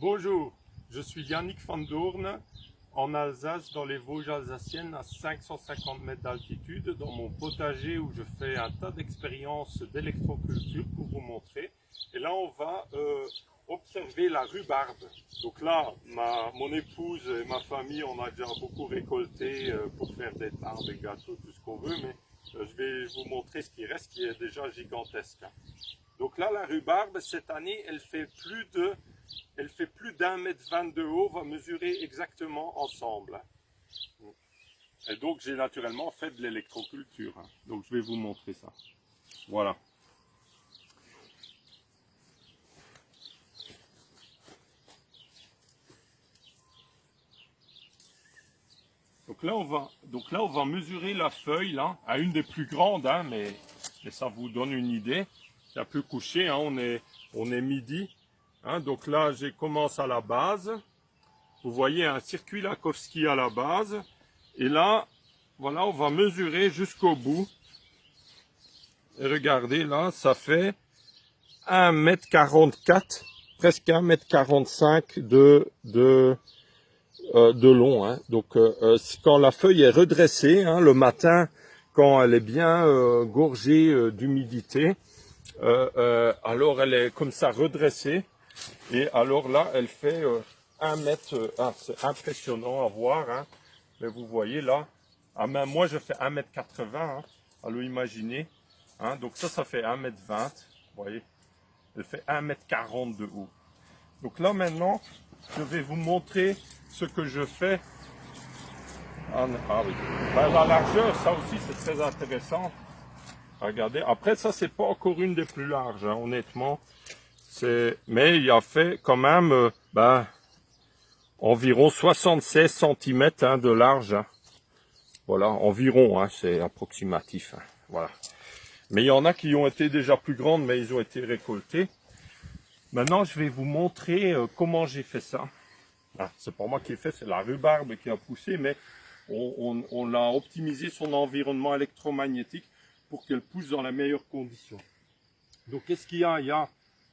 Bonjour, je suis Yannick Van Doorn, en Alsace, dans les Vosges alsaciennes, à 550 mètres d'altitude, dans mon potager où je fais un tas d'expériences d'électroculture pour vous montrer. Et là, on va observer la rhubarbe. Donc là, mon épouse et ma famille, on a déjà beaucoup récolté pour faire des tartes, des gâteaux, tout ce qu'on veut, mais je vais vous montrer ce qui reste, qui est déjà gigantesque. Donc là, la rhubarbe, cette année, elle fait plus d'1,20 m de haut, va mesurer exactement ensemble. Et donc, j'ai naturellement fait de l'électroculture. Donc, je vais vous montrer ça. Voilà. Donc là, on va mesurer la feuille, là, à une des plus grandes, hein, mais ça vous donne une idée. C'est un peu couché, hein, on est midi. Hein, donc là, je commence à la base. Vous voyez un circuit Lakowski à la base. Et là, voilà, on va mesurer jusqu'au bout. Et regardez, là, ça fait 1,44 m, presque 1,45 m de long. Hein. Donc, quand la feuille est redressée, hein, le matin, quand elle est bien gorgée d'humidité, alors elle est comme ça redressée. Et alors là, elle fait 1 mètre, c'est impressionnant à voir, hein. Mais vous voyez là, moi je fais 1,80 m, hein, alors imaginez, hein, donc ça fait 1,20 m, vous voyez, elle fait 1,40 m de haut. Donc là maintenant, je vais vous montrer ce que je fais. Oui. Ben, la largeur, ça aussi c'est très intéressant. Regardez, après ça c'est pas encore une des plus larges, hein, honnêtement. Mais il a fait quand même environ 76 cm hein, de large. Hein. Voilà, environ, hein, c'est approximatif. Hein, voilà. Mais il y en a qui ont été déjà plus grandes, mais ils ont été récoltées. Maintenant, je vais vous montrer comment j'ai fait ça. Ah, c'est pas moi qui ai fait, c'est la rhubarbe qui a poussé, mais on l'a optimisé son environnement électromagnétique pour qu'elle pousse dans les meilleures conditions. Donc, qu'est-ce qu'il y a? Il y a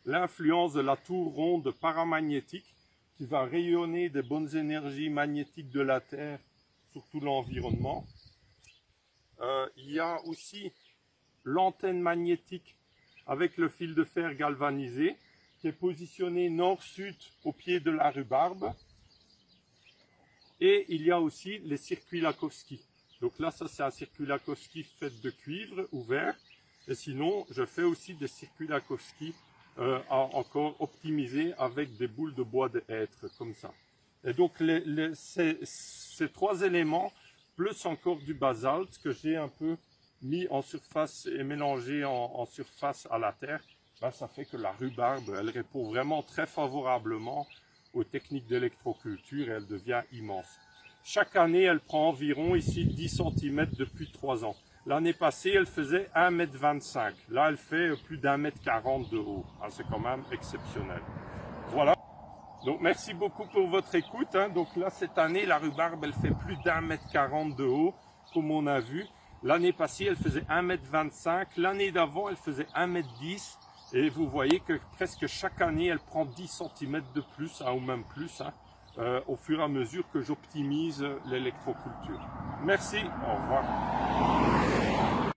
l'influence de la tour ronde paramagnétique qui va rayonner des bonnes énergies magnétiques de la Terre sur tout l'environnement. Il y a aussi l'antenne magnétique avec le fil de fer galvanisé qui est positionné nord-sud au pied de la rhubarbe. Et il y a aussi les circuits Lakowski. Donc là, ça c'est un circuit Lakowski fait de cuivre ouvert. Et sinon, je fais aussi des circuits Lakowski encore optimisés avec des boules de bois de hêtre, comme ça. Et donc, ces trois éléments, plus encore du basalte que j'ai un peu mis en surface et mélangé en surface à la terre, ben, ça fait que la rhubarbe, elle répond vraiment très favorablement aux techniques d'électroculture et elle devient immense. Chaque année, elle prend environ ici 10 cm depuis 3 ans. L'année passée, elle faisait 1,25 m. Là, elle fait plus d'1,40 m de haut. Ah, c'est quand même exceptionnel. Voilà. Donc, merci beaucoup pour votre écoute. Hein. Donc là, cette année, la rhubarbe, elle fait plus d'1,40 m de haut, comme on a vu. L'année passée, elle faisait 1,25 m. L'année d'avant, elle faisait 1,10 m. Et vous voyez que presque chaque année, elle prend 10 cm de plus, hein, ou même plus, hein, au fur et à mesure que j'optimise l'électroculture. Merci, au revoir.